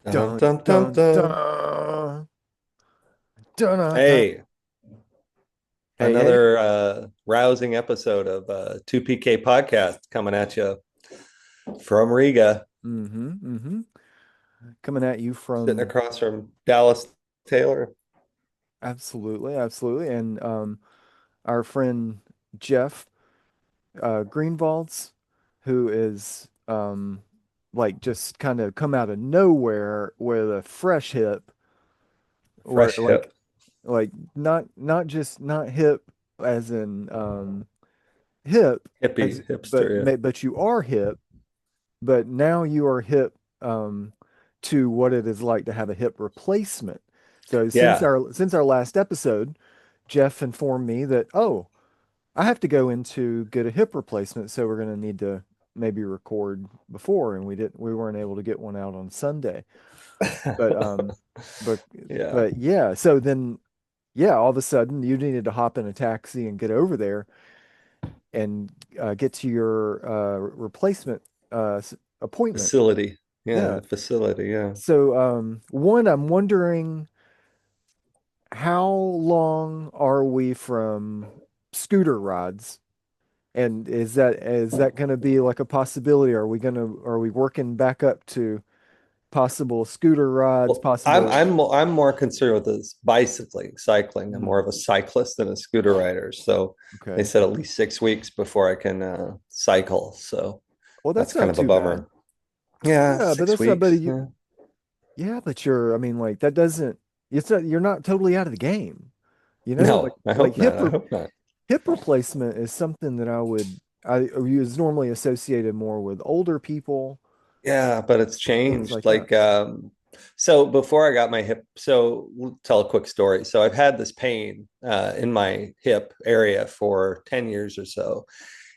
Dun, Dun, dun, dun, dun. dun. Dun, dun, dun. Hey, Hey, hey. another rousing episode of 2PK podcast coming at you from Riga, Mm-hmm. Coming at you sitting from across from Dallas Taylor. absolutely. And our friend Jeff Greenwald's, who is like just kind of come out of nowhere with a fresh hip, where Fresh hip, like not just not hip as in hip as hippie, hipster, but you are hip, but now you are hip to what it is like to have a hip replacement. So yeah. since our last episode, Jeff informed me that, oh, I have to go in to get a hip replacement, so we're going to need to maybe record before, and we weren't able to get one out on Sunday. But but Yeah. yeah, so then yeah, all of a sudden you needed to hop in a taxi and get over there and get to your replacement appointment. Facility. Yeah, Yeah. the facility. Yeah. So, one, I'm wondering how long are we from scooter rides? And is that going to be like a possibility? Are we working back up to possible scooter rides, Well, I'm possible? I'm I'm more concerned with this bicycling, cycling. I'm Hmm, more of a cyclist than a scooter rider. So they okay. said at least 6 weeks before I can cycle. So Well, that's that's kind not of a too bad. bummer. Yeah, Yeah, but six that's not, but weeks. you, Yeah. yeah, but I mean, like that doesn't, you're not totally out of the game. You know, No, I like hope not. I hope not. hip replacement is something that I is normally associated more with older people, Yeah, but it's things changed. like that. So before I got my hip, so we'll tell a quick story. So I've had this pain in my hip area for 10 years or so.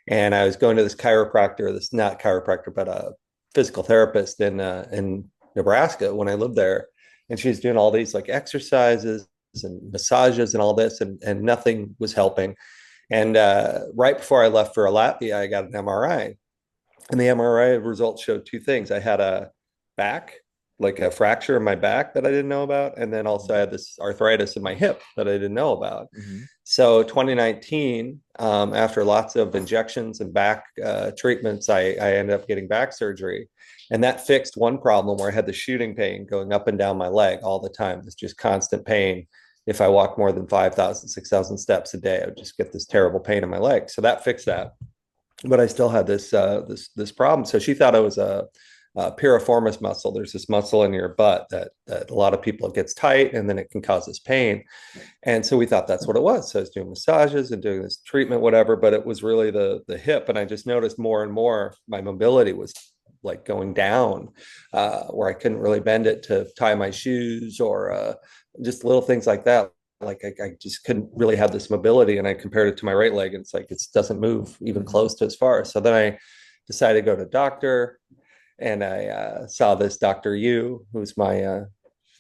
And I was going to this chiropractor, this not chiropractor, but a physical therapist in Nebraska when I lived there. And she's doing all these like exercises and massages and all this, and nothing was helping. And right before I left for Latvia, I got an MRI, and the MRI results showed two things. I had a back, like a fracture in my back that I didn't know about, and then also I had this arthritis in my hip that I didn't know about. Mm-hmm. So 2019, after lots of injections and back treatments, I ended up getting back surgery. And that fixed one problem where I had the shooting pain going up and down my leg all the time. It's just constant pain. If I walk more than 5,000, 6,000 steps a day, I would just get this terrible pain in my leg. So that fixed that, but I still had this problem. So she thought it was a piriformis muscle. There's this muscle in your butt that a lot of people, it gets tight and then it can cause this pain. And so we thought that's what it was. So I was doing massages and doing this treatment, whatever, but it was really the hip. And I just noticed more and more my mobility was like going down, where I couldn't really bend it to tie my shoes or just little things like that. Like I just couldn't really have this mobility, and I compared it to my right leg, and it's like it doesn't move even Mm-hmm. close to as far. So then I decided to go to a doctor, and I saw this Doctor Yu, who's my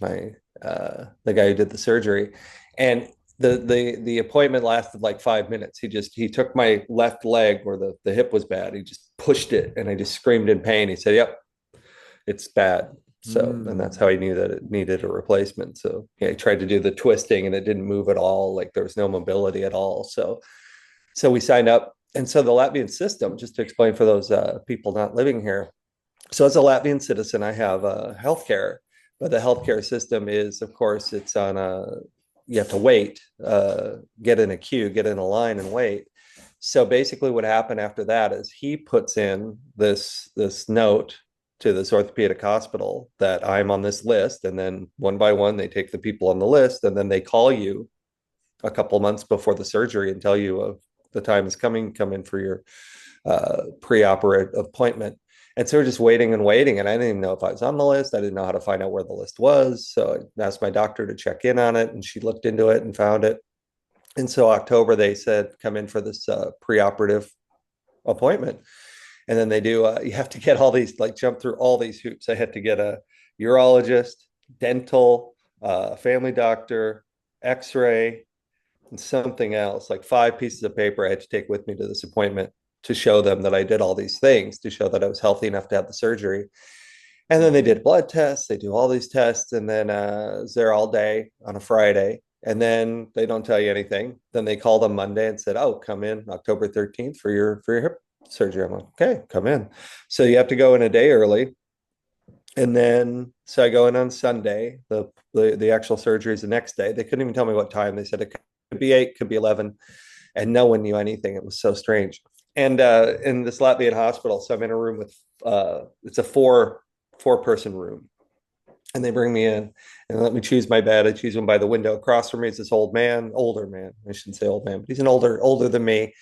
the guy who did the surgery, and the appointment lasted like 5 minutes. He took my left leg where the hip was bad. He just pushed it, and I just screamed in pain. He said, "Yep, it's bad." So, and that's Mm. how I knew that it needed a replacement. So, yeah, I tried to do the twisting, and it didn't move at all. Like there was no mobility at all. So we signed up, and so the Latvian system, just to explain for those people not living here, so as a Latvian citizen, I have healthcare, but the healthcare system is, of course, it's on a, you have to wait, get in a queue, get in a line and wait. So basically what happened after that is he puts in this note to this orthopedic hospital that I'm on this list. And then one by one, they take the people on the list and then they call you a couple months before the surgery and tell you of the time is coming, come in for your pre-operative appointment. And so we're just waiting and waiting. And I didn't even know if I was on the list. I didn't know how to find out where the list was. So I asked my doctor to check in on it, and she looked into it and found it. And so October, they said, come in for this pre-operative appointment. And then they do, you have to get all these, like jump through all these hoops. I had to get a urologist, dental, family doctor, x-ray, and something else, like 5 pieces of paper I had to take with me to this appointment to show them that I did all these things to show that I was healthy enough to have the surgery. And then they Hmm. did blood tests, they do all these tests, and then it's there all day on a Friday. And then they don't tell you anything. Then they called on Monday and said, "Oh, come in October 13th for your hip surgery." I'm like, "Okay, come in." So you have to go in a day early. And then so I go in on Sunday. The actual surgery is the next day. They couldn't even tell me what time. They said it could be 8, could be 11, and no one knew anything. It was so strange. And in this Latvian hospital, so I'm in a room with it's a four person room, and they bring me in and let me choose my bed. I choose one by the window. Across from me is this old man, older man. I shouldn't say old man, but he's an older than me.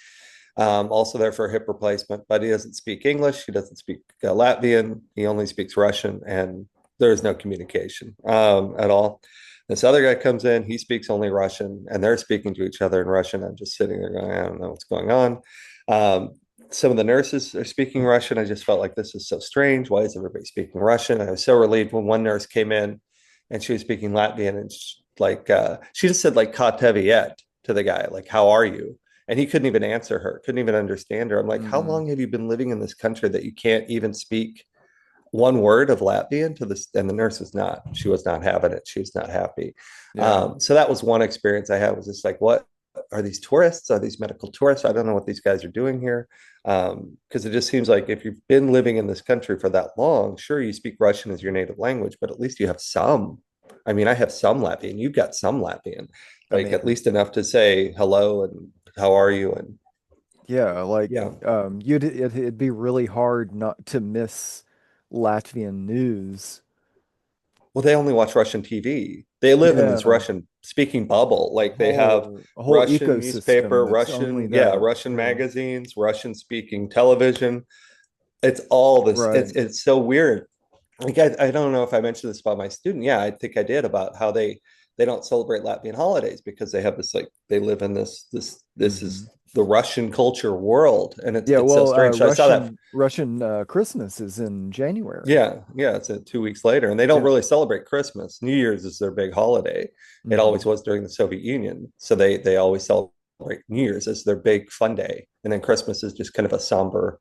Also there for a hip replacement, but he doesn't speak English. He doesn't speak Latvian. He only speaks Russian, and there is no communication at all. This other guy comes in. He speaks only Russian, and they're speaking to each other in Russian. I'm just sitting there going, I don't know what's going on. Um, some of the nurses are speaking Russian. I just felt like this is so strange. Why is everybody speaking Russian? I was so relieved when one nurse came in and she was speaking Latvian, and she just said like "Ka tevi et" to the guy, like "How are you?" And he couldn't even answer her, couldn't even understand her. I'm like, how Hmm. long have you been living in this country that you can't even speak one word of Latvian to this? And the nurse was not, she was not having it. She was not happy. Yeah. So that was one experience I had, was just like, what are these tourists? Are these medical tourists? I don't know what these guys are doing here. Because it just seems like if you've been living in this country for that long, sure, you speak Russian as your native language, but at least you have some. I mean, I have some Latvian. You've got some Latvian, I like at mean, least enough to say hello and how are you? And yeah, like yeah. it'd be really hard not to miss Latvian news. Well, they only watch Russian TV. They live in this Yeah, Russian speaking bubble. Like they have a whole Russian ecosystem newspaper, that's only Russian, yeah, that. Russian Yeah. magazines, Russian speaking television. It's all this. Right. It's so weird. Like I don't know if I mentioned this about my student. Yeah, I think I did, about how they don't celebrate Latvian holidays because they have this, like, they live in this Hmm. is the Russian culture world, and Yeah, it's so well, strange. So I saw that. Russian Christmas is in January. Yeah, it's 2 weeks later, and they don't Yeah. really celebrate Christmas. New Year's is their big holiday. It always Hmm. was during the Soviet Union, so they always celebrate New Year's as their big fun day, and then Christmas is just kind of a somber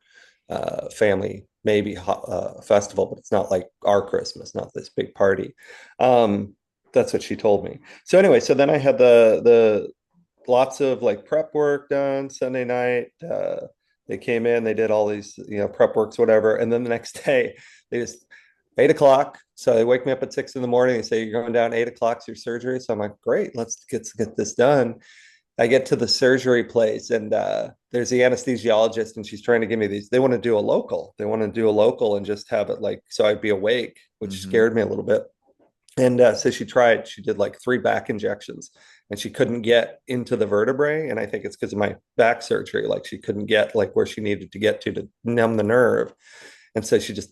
family maybe festival, but it's not like our Christmas, not this big party. Um, that's what she told me. So anyway, so then I had the lots of like prep work done Sunday night. They came in, they did all these, prep works, whatever. And then the next day, they just 8 o'clock. So they wake me up at 6 in the morning. They say, "You're going down 8 o'clock to your surgery." So I'm like, "Great, let's get this done." I get to the surgery place, and there's the anesthesiologist, and she's trying to give me these. They want to do a local. They want to do a local and just have it like so I'd be awake, which Hmm. scared me a little bit. And so she did like 3 back injections, and she couldn't get into the vertebrae. And I think it's because of my back surgery. Like she couldn't get like where she needed to get to numb the nerve. And so she just,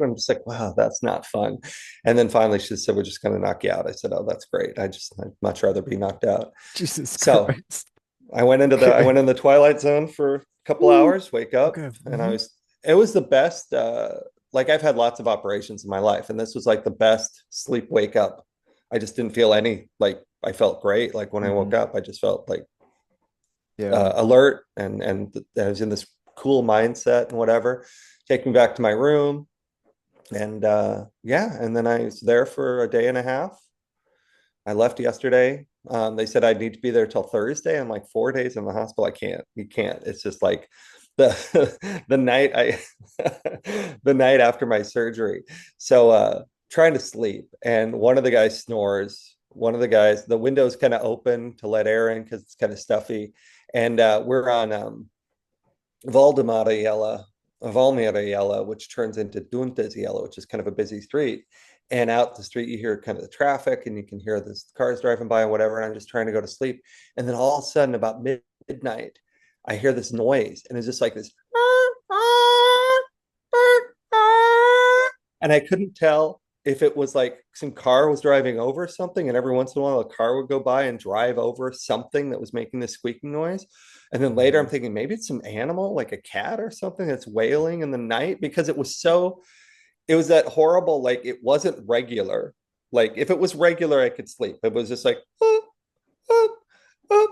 I'm just like, wow, that's not fun. And then finally she said, "We're just going to knock you out." I said, "Oh, that's great. I'd much rather be knocked out." Jesus So Christ. I Okay. went in the twilight zone for a couple Woo. hours, wake up, Okay. and Hmm. it was the best. Like I've had lots of operations in my life, and this was like the best sleep wake up. I just didn't feel any, like, I felt great. Like when I woke Hmm. up, I just felt like Yeah. alert, and I was in this cool mindset and whatever. Take me back to my room, and yeah, and then I was there for a day and a half. I left yesterday. They said I'd need to be there till Thursday. I'm like, 4 days in the hospital. I can't. You can't. It's just like the night I the night after my surgery. So trying to sleep, and one of the guys snores. One of the guys, the window's kind of open to let air in because it's kind of stuffy, and we're on Valdemara Valmiera, which turns into Duntes Yellow, which is kind of a busy street. And out the street, you hear kind of the traffic, and you can hear the cars driving by and whatever. And I'm just trying to go to sleep. And then all of a sudden, about midnight, I hear this noise, and it's just like this. And I couldn't tell if it was like some car was driving over something, and every once in a while a car would go by and drive over something that was making this squeaking noise. And then later I'm Hmm. thinking maybe it's some animal, like a cat or something, that's wailing in the night, because it was that horrible, like it wasn't regular. Like if it was regular, I could sleep. It was just like "Oh,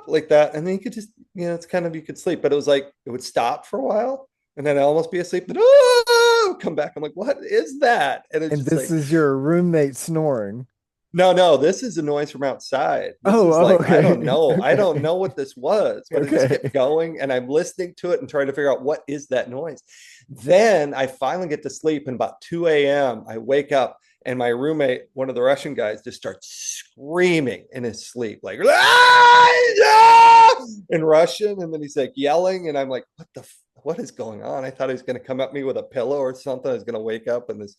like that." And then you could just, it's kind of, you could sleep, but it was like it would stop for a while, and then I'd almost be asleep. But, come back. I'm like, what is that? And it's And just this like, is your roommate snoring. no, no, this is a noise from outside. This Oh, is oh, like, I don't okay. know. I don't Okay. know what this was, but it just kept Okay. going. And I'm listening to it and trying to figure out what is that noise. Then I finally get to sleep. And about 2 a.m., I wake up and my roommate, one of the Russian guys, just starts screaming in his sleep, like, "Ah!" in Russian. And then he's like yelling. And I'm like, what is going on? I thought he was going to come at me with a pillow or something. I was going to wake up and this,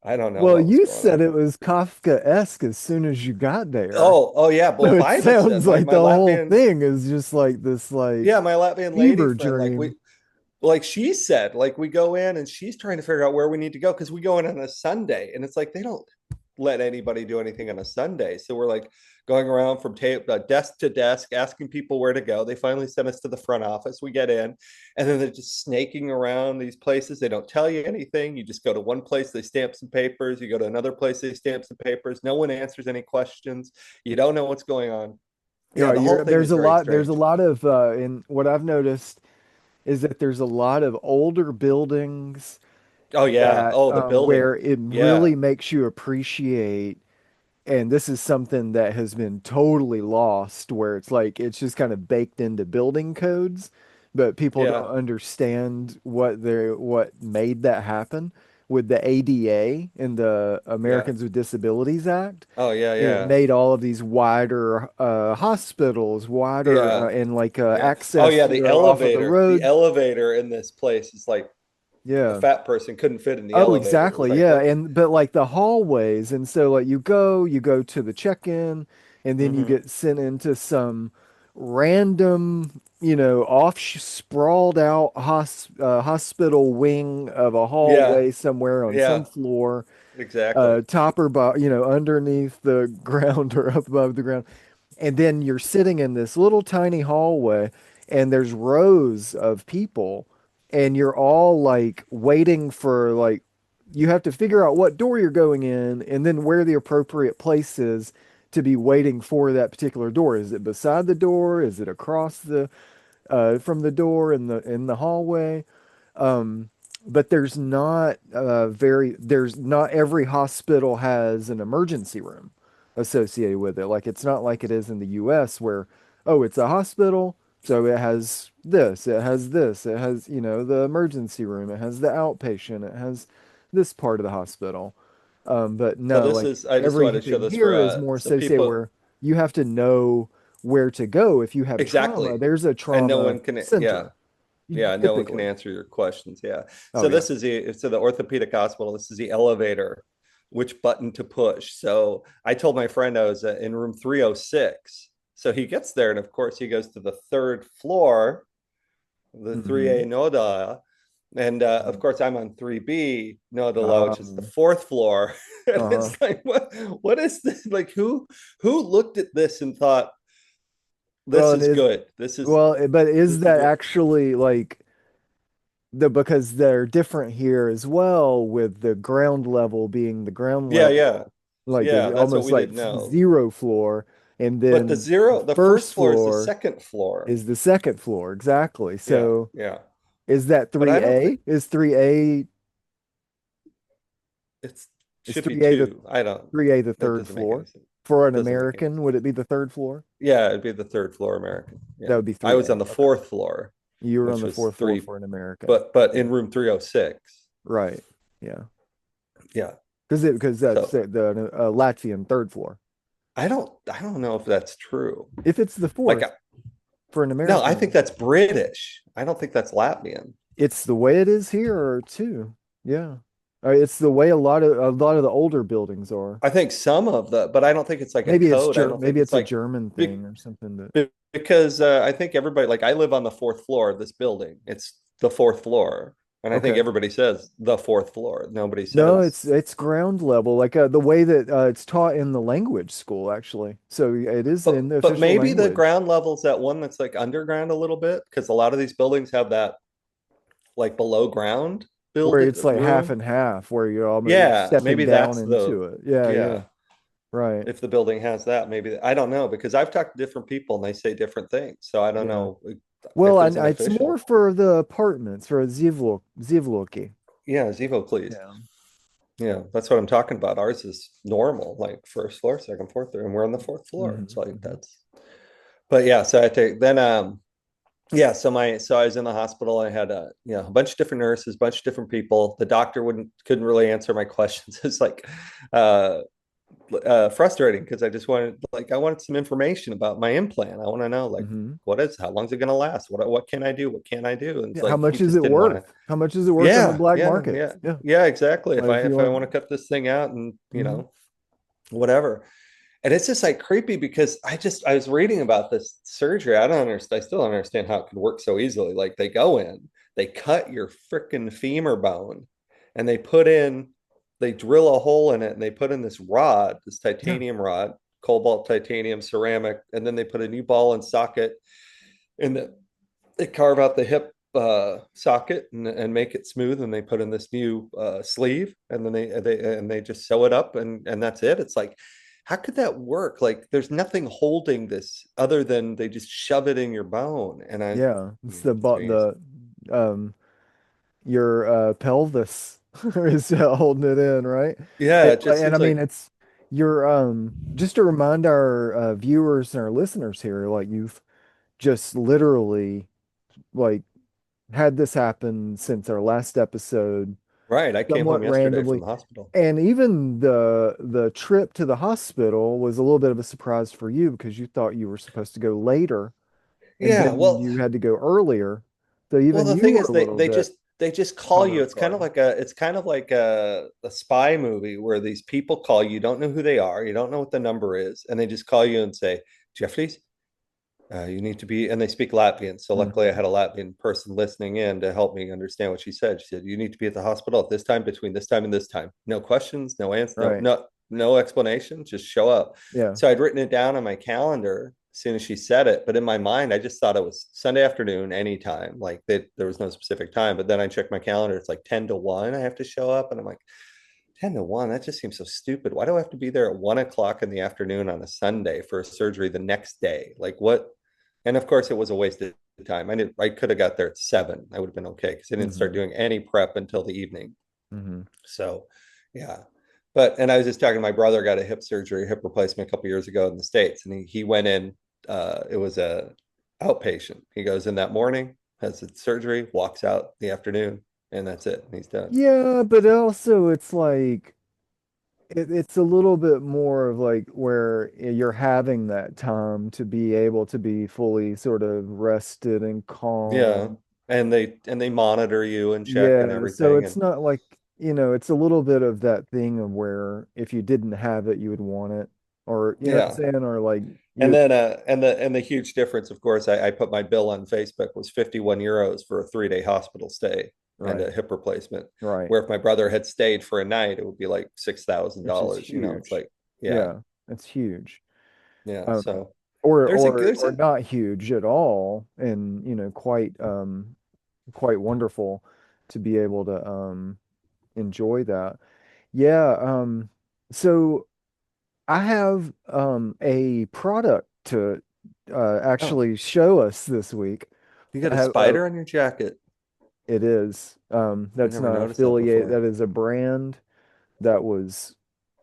I don't know Well, what was you going said on, it but was Kafka-esque as soon as you got there. oh yeah. So Well, it Viva said sounds like my the whole Latvian, thing is just like this like yeah, my Latvian lady fever friend, dream. like she said, like we go in and she's trying to figure out where we need to go because we go in on a Sunday and it's like they don't let anybody do anything on a Sunday. So we're like going around from desk to desk, asking people where to go. They finally sent us to the front office. We get in, and then they're just snaking around these places. They don't tell you anything. You just go to one place, they stamp some papers. You go to another place, they stamp some papers. No one answers any questions. You don't know what's going on. You Yeah, know, the whole thing is very there's a strange. lot of in what I've noticed is that there's a lot of older buildings Oh yeah. that Oh, the building. where it Yeah. really makes you appreciate, and this is something that has been totally lost, where it's like it's just kind of baked into building codes, but people don't Yeah. understand what made that happen with the ADA and the Yeah. Americans with Disabilities Act. Oh yeah, It yeah. made all of these wider hospitals, wider Yeah. and like Yeah. Oh access yeah, to the off of the the roads. elevator in this place is like a Yeah. fat person couldn't fit in the Oh, elevator. It was exactly. like, Yeah. what? And but like the hallways, and so like you go to the check-in, and then you Mm-hmm. get sent into some random, off sprawled out hospital wing of a Yeah. hallway somewhere on some Yeah. top Exactly. or underneath the ground or up above the ground. And then you're sitting in this little tiny hallway, and there's rows of people, and you're all like waiting for like, you have to figure out what door you're going in and then where the appropriate place is to be waiting for that particular door. Is it beside the door? Is it across the from the door in the hallway? Um, but there's not every hospital has an emergency room associated with it. Like it's not like it is in the US where, oh, it's a hospital, so it has this, it has, the emergency room, it has the outpatient, it has this part of the hospital. But So no, this like is, I just wanted to show everything this for here is more so associated people, where you have to know where to go if you have trauma. exactly. There's a And no trauma one can, yeah. center, Yeah, no one can typically. answer your questions. Yeah. Oh So yeah. this is the orthopedic hospital. This is the elevator, which button to push. So I told my friend I was in room 306. So he gets there, and of course he goes to the third floor, the Hmm. 3A Noda. And of course I'm on 3B Nodala, which is the Um, fourth floor. And uh-huh. it's like, what is this? Like who looked at this and thought Well, this and is is good. but is This is that what actually like because they're different here as well, with the ground level being the ground yeah, level, yeah. like Yeah, that's what almost we like didn't know. zero floor, and But the then the zero, the first first floor is the floor second floor. is the second floor. Exactly. Yeah, So yeah. is that But I don't think 3A? Is 3A it's is should be 3A the two. I don't. 3A the That third doesn't make any floor? sense. For an Doesn't make any American, would sense. it be the third floor? Yeah, it'd be the third floor American. That Yeah. would be I was 3A. on the Okay. fourth floor, You were on which the was fourth floor three, for an American. but in Yeah. room 306. Right. Yeah. Yeah. Because that's So the Latvian third floor. I don't know if that's true. If it's the Like fourth for an no, I think American, that's British. I don't think that's Latvian. it's the way it is here too. Yeah. It's the way a lot of the older buildings are. I think some of the, but I don't think it's like a code. I don't think Maybe it's it's a like German thing or something, but because I think everybody, like I live on the fourth floor of this building. It's the fourth floor. And I think okay. everybody says the fourth floor. Nobody No, says, it's ground level, like the way that it's taught in the language school, actually. So it is in the but official maybe the language, ground level's that one that's like underground a little bit because a lot of these buildings have that like below ground where build it's like half room. and half, where you're Yeah, stepping maybe down that's the, into it. Yeah, yeah, yeah. right. If the building has that, maybe I don't know because I've talked to different people and they say different things. So I don't Yeah. know Well, if there's an it's more official. for the apartments for Zivloki. Yeah, Zevo, please. Yeah. Yeah, that's what I'm talking about. Ours is normal, like first floor, second floor, third, and we're on the fourth floor. It's Hmm. like Hmm. that's, but yeah, so I take then yeah, so I was in the hospital. I had a bunch of different nurses, a bunch of different people. The doctor wouldn't couldn't really answer my questions. It's like uh frustrating because I wanted some information about my implant. I want to know like Hmm. how long is it going to last? What can I do? What can I do? And it's Yeah, how like he much is just it didn't want to. worth? How much is it worth on the Yeah, black yeah, market? yeah, Yeah. yeah, exactly. Like if you If I want. want to cut this thing out and Hmm. whatever. And it's just like creepy because I was reading about this surgery. I don't understand. I still don't understand how it could work so easily. Like they go in, they cut your freaking femur bone, and they drill a hole in it, and they put in this rod, this Yeah. titanium rod, cobalt titanium ceramic, and then they put a new ball and socket in they carve out the hip socket and make it smooth, and they put in this new sleeve, and then they just sew it up, and that's it. It's like, how could that work? Like, there's nothing holding this other than they just shove it in your bone, and Yeah. It's the but geez. um your pelvis is holding it in, right? Yeah, it just And I seems mean like it's you're just to remind our viewers and our listeners here, like you've just literally like had this happen since our last episode, right. I came home somewhat yesterday from randomly. the hospital. And even the trip to the hospital was a little bit of a surprise for you because you thought you were supposed to go later, and Yeah, then you had to go earlier. So well, even the you thing were is, a little bit they just call caught you. off It's kind of guard. like a spy movie where these people call you. You don't know who they are. You don't know what the number is, and they just call you and say, "Jeffries, you need to be," and they speak Latvian. So luckily, I Hmm. had a Latvian person listening in to help me understand what she said. She said, "You need to be at the hospital at this time, between this time and this time. No questions, no answers, Right. no explanation. Just show up." Yeah. So I'd written it down on my calendar as soon as she said it, but in my mind, I just thought it was Sunday afternoon, anytime. Like there was no specific time. But then I checked my calendar; it's like 10 to 1. I have to show up, and I'm like, 10 to 1, that just seems so stupid. Why do I have to be there at 1 o'clock in the afternoon on a Sunday for a surgery the next day? Like what? And of course, it was a waste of time. I could have got there at 7. I would have been okay because I didn't start Hmm. doing any prep until the evening. Hmm. So, yeah. And I was just talking to my brother, got a hip surgery, hip replacement a couple years ago in the States. And he went in, it was a outpatient. He goes in that morning, has the surgery, walks out the afternoon, and that's it. And he's done. Yeah, but also it's like it's a little bit more of like where you're having that time to be able to be fully sort of rested and Yeah. calm. And they monitor you and check and Yeah, so everything. it's And not like, it's a little bit of that thing of where if you didn't have it, you would want it. Or, you know what I'm yeah. saying? Or like And you, then the huge difference, of course, I put my bill on Facebook was 51 euros for a 3-day hospital stay and right, a hip replacement. right, Where if my brother had stayed for a night, it would be like six thousand which is dollars. It's huge. like, yeah, Yeah, it's huge. yeah. Um, So or there's a or there's or a not huge at all, and quite wonderful to be able to enjoy that. Yeah, so I have a product to oh, actually show us this week. you got I a have spider on your jacket. it is I that's never not noticed that affiliated. before. That is a brand that was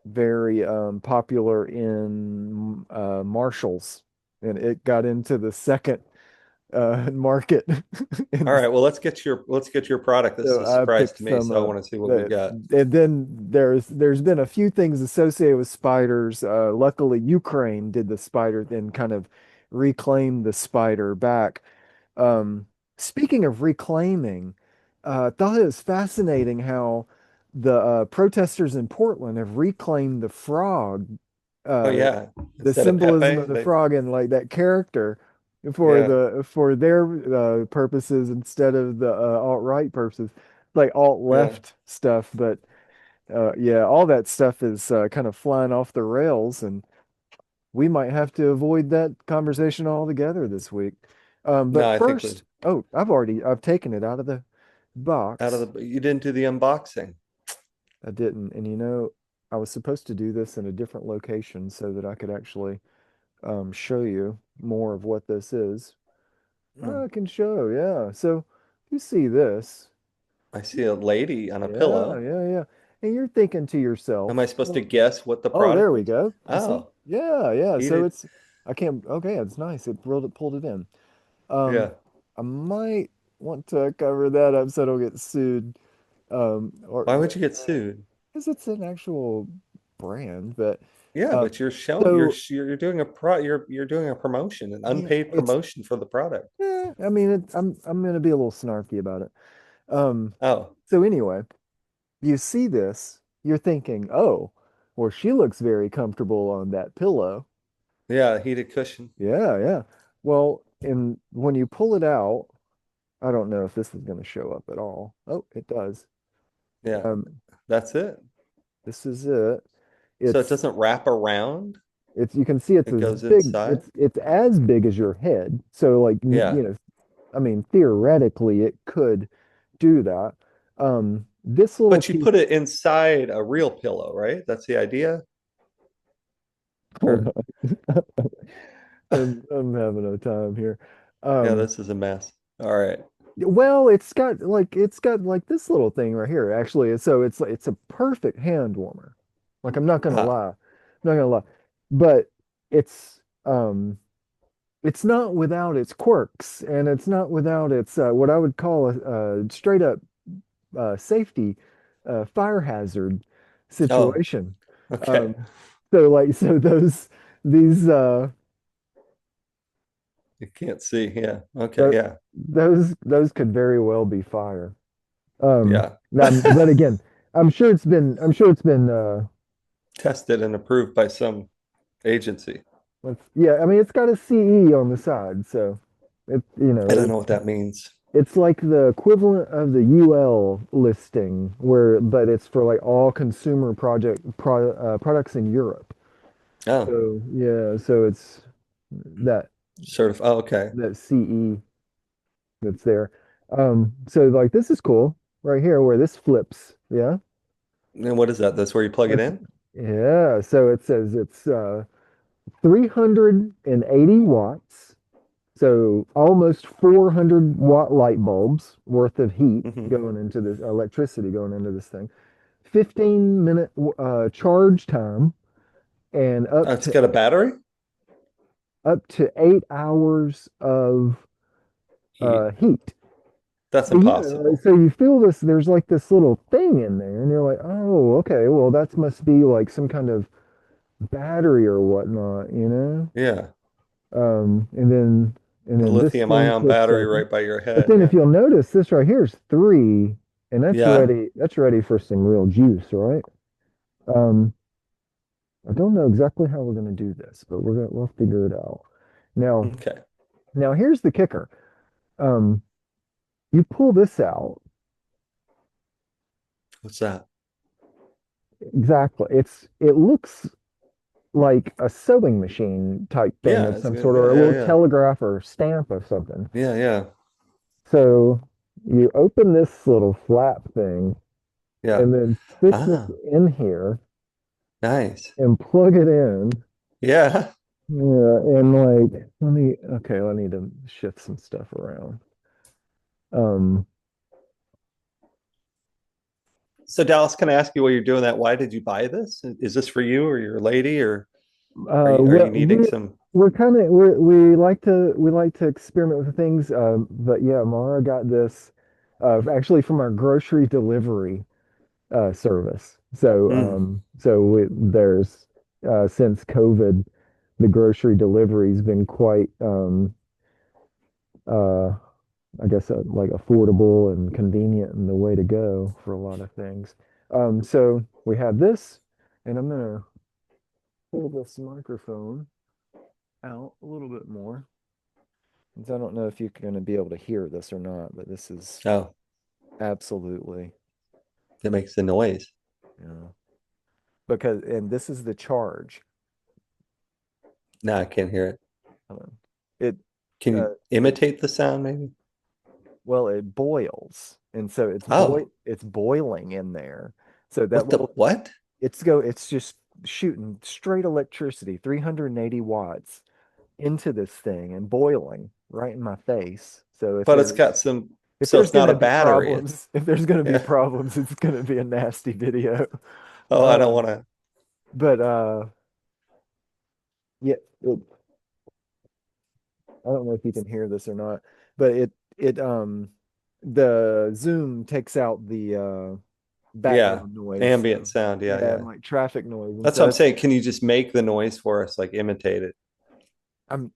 very popular in Marshalls, and it got into the second market. All And right, well let's get your product. This is so a I surprise picked to me, some so I up. want to see what we got. And then there's been a few things associated with spiders. Luckily, Ukraine did the spider and kind of reclaimed the spider back. Um, Speaking of reclaiming, I thought it was fascinating how the protesters in Portland have reclaimed the frog, Oh uh, yeah, the instead of symbolism of Pepe, the they frog and like that character yeah, for their purposes instead of the alt-right purposes, like yeah. alt-left stuff. But yeah, all that stuff is kind of flying off the rails, and we might have to avoid that conversation altogether this week. No, But I think we first, oh, I've taken it out of the out box. of the you didn't do the unboxing. I didn't, and I was supposed to do this in a different location so that I could actually show you more of what this is. Oh, I can show, yeah. So you see this. I see a lady on a Yeah, pillow. yeah, yeah. And you're thinking to Am I yourself, supposed to well, guess what the oh, there product we is? go. I see. Oh, Yeah, yeah. So heated. it's I can't okay, it's nice. It pulled it in. Um, Yeah. I might want to cover that up so I don't get sued. Or Why would but you get sued? because it's an actual brand, but Yeah, um but you're showing so you're doing you're doing a promotion, an yeah, unpaid it's promotion for the product. I mean I'm gonna be a little snarky about it. Um, Oh, so anyway, you see this, you're thinking, oh, well, she looks very comfortable on that pillow. yeah, heated cushion. Yeah, yeah. Well, and when you pull it out, I don't know if this is going to show up at all. Oh, it does. Yeah, Um, that's it. this is it. So it It's doesn't wrap around. you can see it's It as goes big. inside. It's as big as your head. So like Yeah. I mean, theoretically, it could do that. This little But you piece. put it inside a real pillow, right? That's the idea. Hold Or on, I'm having a time here. yeah, Um, this is a mess. All right. well, it's got like this little thing right here. Actually, so it's a perfect hand warmer. Like I'm not gonna Ah, lie, I'm not gonna lie, but it's it's not without its quirks, and it's not without its what I would call a straight up safety fire hazard oh, situation. okay. Um, so like so these You can't see. Yeah. Okay. th Yeah. those could very well be fire. Yeah. But again, I'm sure it's been Tested and approved by some agency. yeah, I mean it's got a CE on the side, so it I don't know what that means. it's like the equivalent of the UL listing where but it's for like all consumer products in Europe. Oh, So yeah, so it's that sort of. Oh, okay. that CE that's there. So like this is cool right here where this flips, yeah. And what is that? That's where you plug it That's in? yeah, so it says it's 380 watts. So almost 400 watt light bulbs worth of heat Hmm. going into this electricity going into this thing. 15-minute charge time and Oh, it's got a battery? up to 8 hours of Heat. heat. That's So yeah, impossible. so you feel this, there's like this little thing in there, and you're like, oh, okay, well, that must be like some kind of battery or whatnot, you know? Yeah. And A then this lithium thing ion flips battery open. right by your But head. then if Yeah. you'll notice, this right here is three, and Yeah. that's ready for some real juice, right? Um, I don't know exactly how we're gonna do this, but we'll figure it out. Now, Okay. now here's the kicker. Um, you pull this out. What's that? Exactly. It looks like a sewing machine type thing Yeah. of It's some good. sort, or Yeah. a Yeah. little Yeah. telegraph or stamp of something. Yeah. Yeah. So you open this little flap thing Yeah. and then stick this Ah, in here nice. and plug it in. Yeah. Yeah, and like okay, I need to shift some stuff around. Um, So Dallas, can I ask you while you're doing that? Why did you buy this? Is this for you or your lady, or are you well, needing some? we're kind of we like to experiment with things. But yeah, Mara got this actually from our grocery delivery service. So Mm, there's since COVID, the grocery delivery's been quite uh, I guess like affordable and convenient and the way to go for a lot of things. So we have this, and I'm gonna pull this microphone out a little bit more. 'Cause I don't know if you're gonna be able to hear this or not, but this is oh, absolutely, that makes the noise. you know, because and this is the charge. No, I can't hear it. Hold on. It Can uh you imitate the sound, maybe? well, it boils, and so Oh, it's boiling in there. So that what the little what? it's just shooting straight electricity, 380 watts into this thing and boiling right in my face. So if But it's there's got some. If So there's it's not gonna a be battery. problems, if there's gonna be Yeah. problems, it's gonna be a nasty video. Oh, I don't Um, want to. but yeah, I don't know if you can hear this or not, but it the Zoom takes out the Yeah. background noise. Ambient So sound. Yeah, yeah, yeah. and like traffic noise. And That's so what I'm that's saying. Can you just make the noise for us, like imitate it?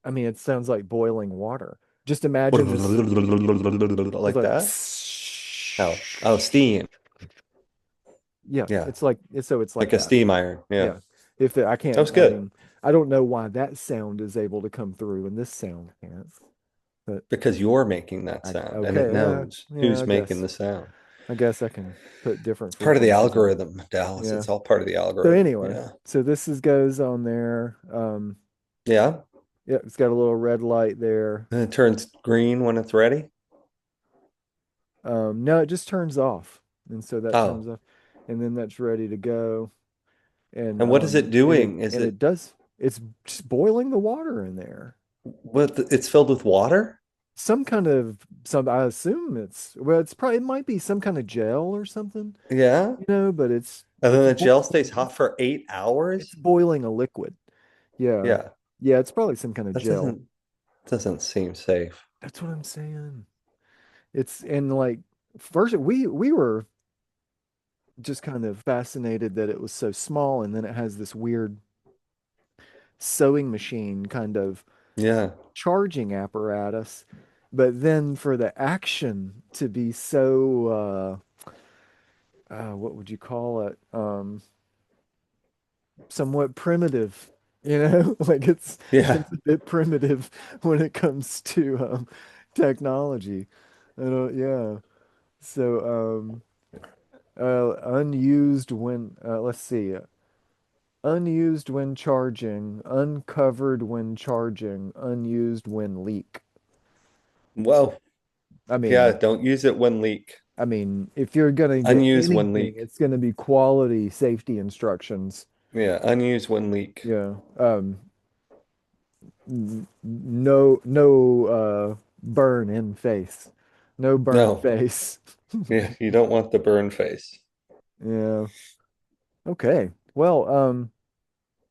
I mean, it sounds like boiling water. Just imagine this. It's Like like that? Oh, oh, steam. yeah, Yeah. it's like it's like Like a that. steam iron. Yeah. Yeah. If the, I That was can't, I good mean, I don't know why that sound is able to come through and this sound can't. But because you're making that I sound and it okay, knows yeah, who's making the sound. I guess I can put different It's part of the frequencies on. algorithm, Dallas. Yeah. It's all part of the So algorithm. anyway, Yeah. so this is goes on there. Yeah. Yeah, it's got a little red light there. And it turns green when it's ready. No, it just turns off. And so that turns Oh. off. And then that's ready to go. And And what is it doing? Is and it it does it's just boiling the water in there. what it's filled with water? Some kind of some I assume it's well, it's probably it might be some kind of gel or something, Yeah. but And then it's the gel boiling stays hot for 8 hours? it's boiling a liquid. Yeah. Yeah. Yeah, it's probably some kind of That gel. doesn't seem safe. That's what I'm saying. It's and like first we were just kind of fascinated that it was so small and then it has this weird sewing machine kind of Yeah. charging apparatus. But then for the action to be so what would you call it? Somewhat primitive, like Yeah. it's a bit primitive when it comes to technology. Yeah. So unused when let's see. Unused when charging, uncovered when charging, unused when leak. Whoa. I Yeah. mean, Don't use it when leak. if you're gonna get Unused when anything, leak. it's gonna be quality safety instructions. Yeah. Unused when leak. Yeah. No burn in face. No burn No. face. Yeah. You don't want the burn face. Yeah. Okay. Well, I'm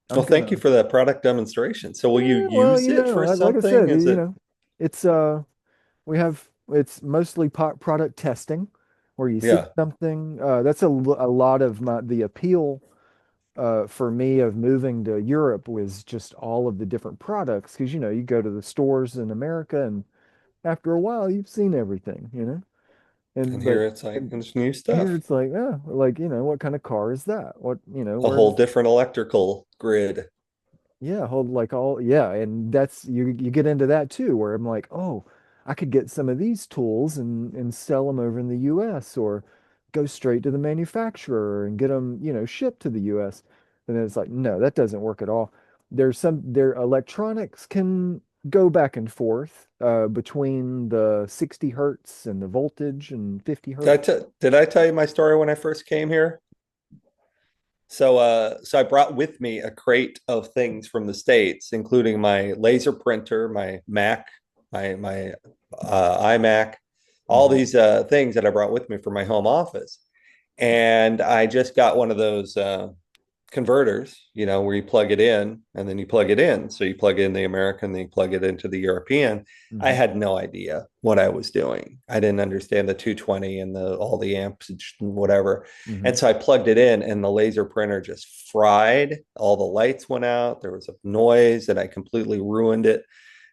Well, thank you gonna for that product demonstration. So will you yeah, well, use it for like I something? said, Is it? it's it's mostly product testing where you see Yeah. something. That's a lot of the appeal for me of moving to Europe was just all of the different products because you go to the stores in America and after a while you've seen everything, And and here it's like and it's new here stuff. it's like like what kind of car is that? What A whole where's different electrical grid. yeah, hold like all yeah, and that's you get into that too, where I'm like, oh, I could get some of these tools and sell them over in the US or go straight to the manufacturer and get them, shipped to the US. And then it's like, no, that doesn't work at all. Their electronics can go back and forth between the 60 hertz and the voltage and 50 hertz. Did I tell you my story when I first came here? So I brought with me a crate of things from the States, including my laser printer, my Mac, my iMac, all Hmm. these things that I brought with me for my home office. And I just got one of those converters, where you plug it in and then you plug it in. So you plug in the American, then you plug it into the European. I Hmm. had no idea what I was doing. I didn't understand the 220 and the all the amps and whatever. Hmm. And so I plugged it in and the laser printer just fried. All the lights went out. There was a noise and I completely ruined it.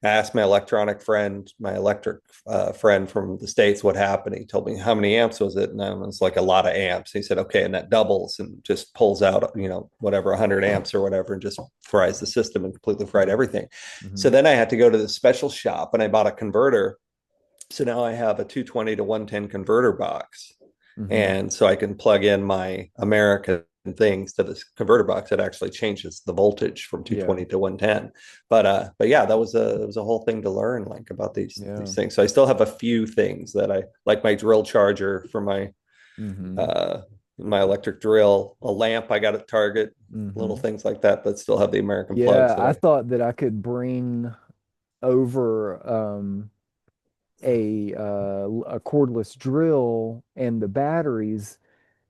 I asked my electric friend from the States what happened. He told me how many amps was it? And I was like a lot of amps. He said, okay, and that doubles and just pulls out, whatever, 100 amps or whatever, and just fries the system and completely fried everything. Hmm. So then I had to go to the special shop and I bought a converter. So now I have a 220 to 110 converter box. Hmm. And so I can plug in my American things to this converter box that actually changes the voltage from Yeah. 220 to 110. But yeah, that was a whole thing to learn like about these Yeah. things. So I still have a few things that I like my drill charger for Hmm. uh my electric drill, a lamp I got at Target, little Hmm. things like that that still have the American plugs Yeah, that I I thought that I could bring over a cordless drill and the batteries,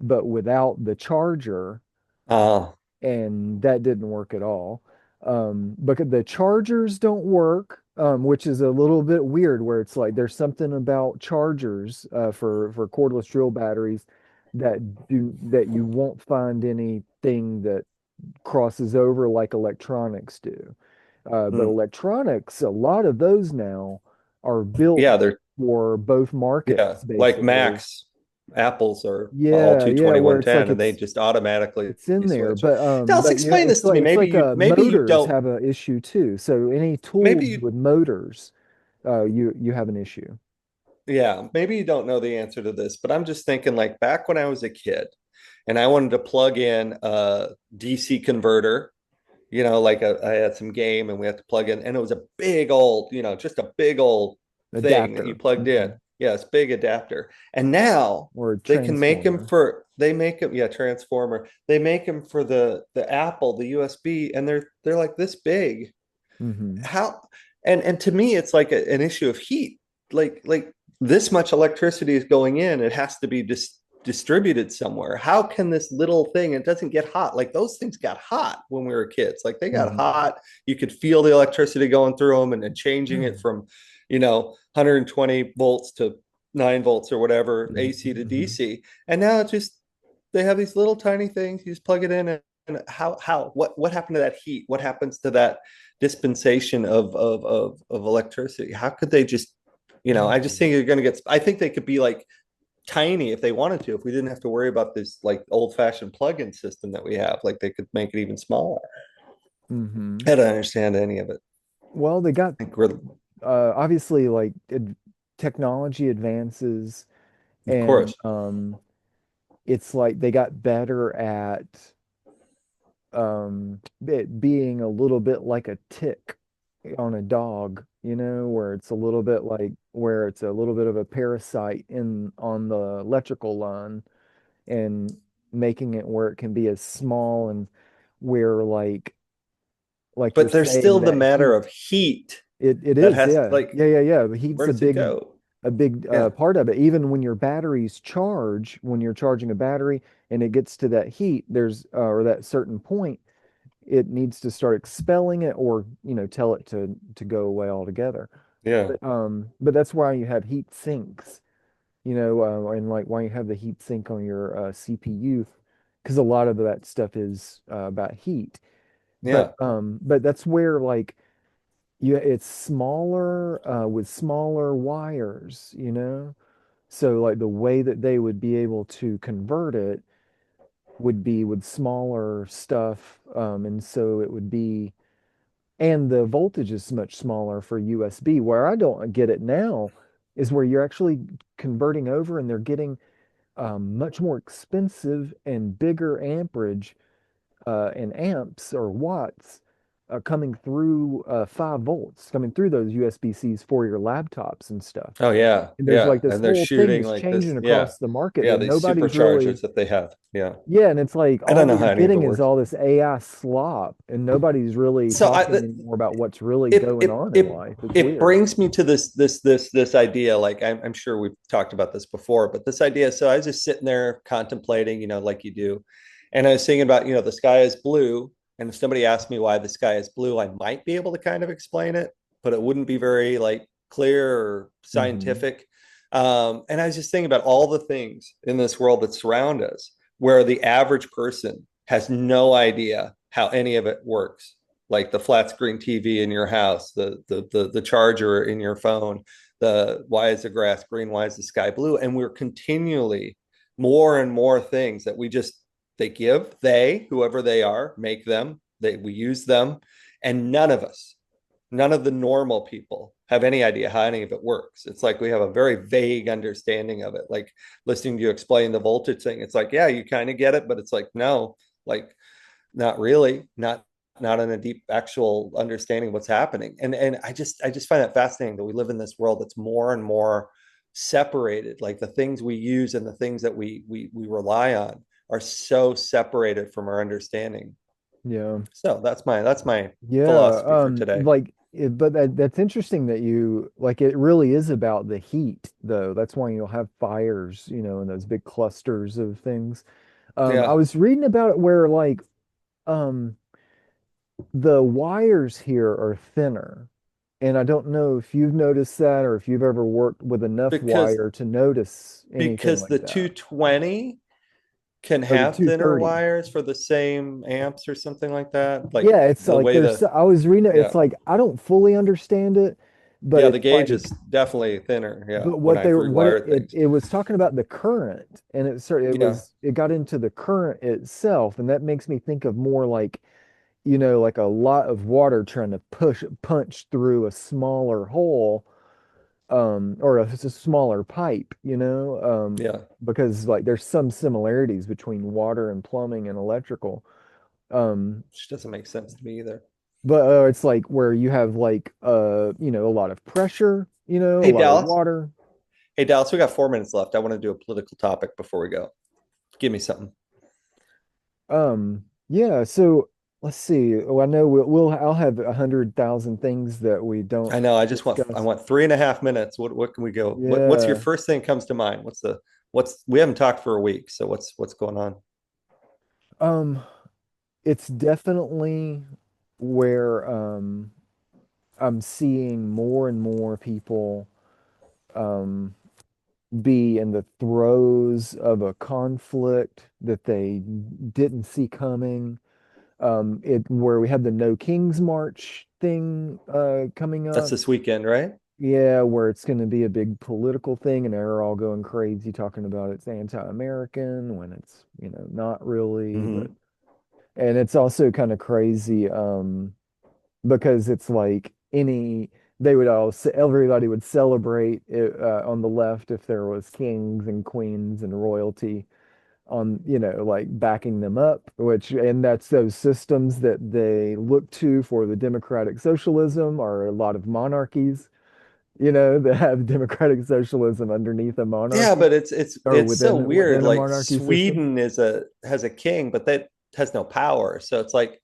but without the charger, Uh, and that didn't work at all. But the chargers don't work, which is a little bit weird. Where it's like there's something about chargers for cordless drill batteries that you won't find anything that crosses over like electronics do. But hmm. electronics, a lot of those now are built Yeah, they're for both yeah, markets, like basically. Macs, Apples are all Yeah, yeah, where it's like 22110, and they just automatically it's in there, switch. but Dallas, you know, explain this to me. it's like Maybe you motors don't, have an issue too. So any maybe tools you with motors, you have an issue. yeah, maybe you don't know the answer to this, but I'm just thinking like back when I was a kid and I wanted to plug in a DC converter, I had some game and we had to plug in, and it was a big old, just a big old thing that you Adapter. plugged in. Mhm. Yeah, it's big adapter. And now Or a they transformer. make them, yeah, transformer. They make them for the Apple, the USB, and they're like this big. Hmm. How and to me it's like an issue of heat. Like this much electricity is going in, it has to be distributed somewhere. How can this little thing, it doesn't get hot? Like those things got hot when we were kids. Like they got Hmm. hot. You could feel the electricity going through them, and changing it from 120 volts to 9 volts or whatever, AC to Hmm. DC. And now it's just they have these little tiny things. You just plug it in, and what happened to that heat? What happens to that dispensation of electricity? How could they just, I just think you're going to get, I think they could be like tiny if they wanted to, if we didn't have to worry about this like old fashioned plug-in system that we have, like they could make it even smaller. Hmm. I don't understand any of it. Well, they got I think we're, obviously like technology advances, of and course. it's like they got better at it being a little bit like a tick on a dog, where it's a little bit like where it's a little bit of a parasite in on the electrical line, and making it where it can be as small, and where like you're But there's saying still the that matter heat, of heat it that is, has yeah, like, yeah, yeah, yeah. The heat's where does it go? a big Yeah. part of it. Even when your batteries charge, when you're charging a battery and it gets to that heat, there's or that certain point, it needs to start expelling it, or tell it to go away altogether. Yeah. But that's why you have heat sinks, and like why you have the heat sink on your CPU, because a lot of that stuff is about heat. Yeah. But that's where like it's smaller with smaller wires, so like the way that they would be able to convert it would be with smaller stuff, and so it would be, and the voltage is much smaller for USB. Where I don't get it now is where you're actually converting over, and they're getting much more expensive and bigger amperage and amps or watts coming through 5 volts, coming through those USB-Cs for your laptops and stuff. Oh yeah. And there's Yeah. like this And they're whole thing shooting that's like this. changing Yeah. across the market Yeah. that These nobody's really, superchargers that they have. Yeah. yeah, and it's like I all don't know that how you're any of it getting is works. all this AI slop, and nobody's really So I, talking anymore about what's really it going it on in it life. It's it weird. brings me to this idea. Like I'm sure we've talked about this before, but this idea. So I was just sitting there contemplating, like you do, and I was thinking about, the sky is blue, and if somebody asked me why the sky is blue, I might be able to kind of explain it, but it wouldn't be very like clear or Hmm. scientific. And I was just thinking about all the things in this world that surround us, where the average person has no idea how any of it works, like the flat screen TV in your house, the charger in your phone, the why is the grass green, why is the sky blue, and we're continually more and more things that they whoever they are make them, we use them, and none of the normal people have any idea how any of it works. It's like we have a very vague understanding of it. Like listening to you explain the voltage thing, it's like, yeah, you kind of get it, but it's like, no, like not really, not in a deep actual understanding of what's happening. And I just find it fascinating that we live in this world that's more and more separated. Like the things we use and the things that we rely on are so separated from our understanding. Yeah. So that's my Yeah. philosophy for today. Like but that's interesting that you like it really is about the heat though. That's why you'll have fires, and those big clusters of things. I Yeah, was reading about it where like um the wires here are thinner. And I don't know if you've noticed that or if you've ever worked with enough because wire to notice anything because like the that. 220 can Or the have thinner 230. wires for the same amps or something like that. Like Yeah, it's the like way there's the I was reading it, yeah it's like I don't fully understand it, but yeah the it's gauge is like definitely thinner. Yeah, but when what I they were what rewire things. it was talking about the current and Yeah, it got into the current itself and that makes me think of more like like a lot of water trying to punch through a smaller hole or it's a smaller pipe, yeah, because like there's some similarities between water and plumbing and electrical. Um, which doesn't make sense to me either. but it's like where you have like a lot of pressure, a Hey lot of Dallas, water. hey Dallas, we got 4 minutes left. I want to do a political topic before we go. Give me something. Yeah, so let's see. Oh, I know I'll have 100,000 things that we don't I know. I discuss. want 3.5 minutes. What can we go? What's your Yeah. first thing comes to mind? What's we haven't talked for a week, so what's going on? Um, it's definitely where I'm seeing more and more people um, be in the throes of a conflict that they didn't see coming. It where we had the No Kings March thing coming That's up. this weekend, right? Yeah, where it's going to be a big political thing, and they're all going crazy talking about it's anti-American when it's, not really, but Hmm. and it's also kind of crazy. Because it's like everybody would celebrate it, on the left if there was kings and queens and royalty on like backing them up, and that's those systems that they look to for the democratic socialism are a lot of monarchies that have democratic socialism underneath a Yeah, monarchy but it's or it's so weird. within a Like monarchy system. Sweden has a king, but that has no power. So it's like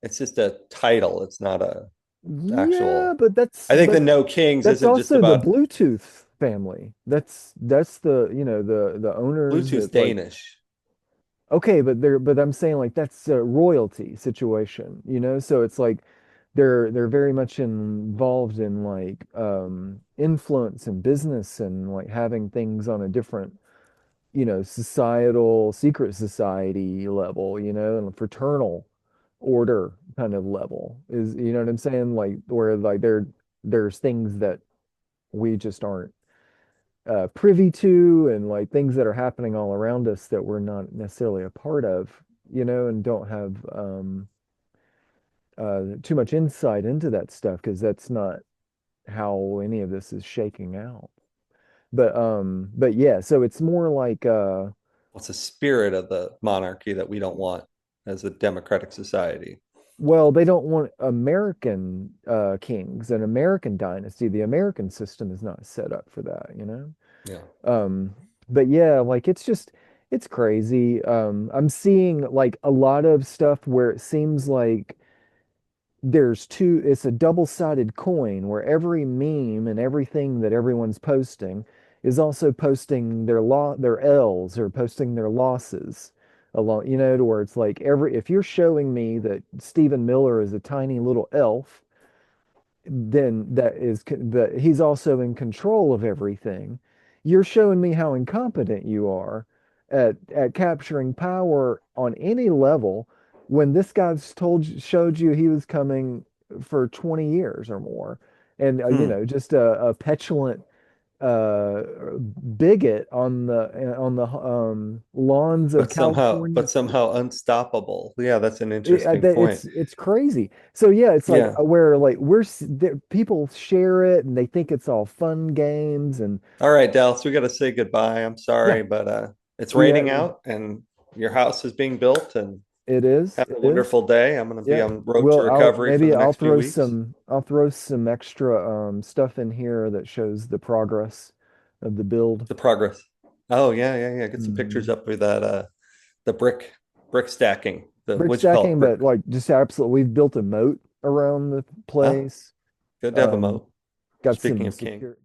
it's just a title. It's not a Yeah, actual. but I think the No Kings that's isn't just also the about Bluetooth family. That's the the owners Bluetooth that like Danish. okay, but I'm saying like that's a royalty situation, so it's like they're very much involved in like influence and business and like having things on a different societal secret society level, and fraternal order kind of level is what I'm saying, like where like there's things that we just aren't privy to and like things that are happening all around us that we're not necessarily a part of, and don't have too much insight into that stuff because that's not how any of this is shaking out. But yeah, so it's more like What's the spirit of the monarchy that we don't want as a democratic society? well, they don't want American kings, an American dynasty. The American system is not set up for that. Yeah. Um, but yeah, like it's crazy. I'm seeing like a lot of stuff where it seems like it's a double-sided coin where every meme and everything that everyone's posting is also posting their L's or posting their losses along, to where it's like if you're showing me that Stephen Miller is a tiny little elf, then that he's also in control of everything. You're showing me how incompetent you are at capturing power on any level when this guy's showed you he was coming for 20 years or more. And Hmm. just a petulant uh bigot on the lawns of But California. somehow unstoppable. Yeah, that's an interesting point. It's crazy. So yeah, it's like Yeah. where like people share it and they think it's all fun games and All right, Dallas, we got to say goodbye. I'm yeah, sorry, but it's we raining out and your house is being built and have a it is. wonderful day. I'm going to be Yeah. on road to Well, recovery for the next few weeks. I'll throw some extra stuff in here that shows the progress of the build. The progress. Oh, yeah, yeah, yeah. Get some pictures Mhm. up with that the brick stacking. The Brick what'd you call it? stacking, Brick. but like just absolutely we've built a moat around the Oh, place. Good to have a Um, Mo. got Speaking some of King. secure.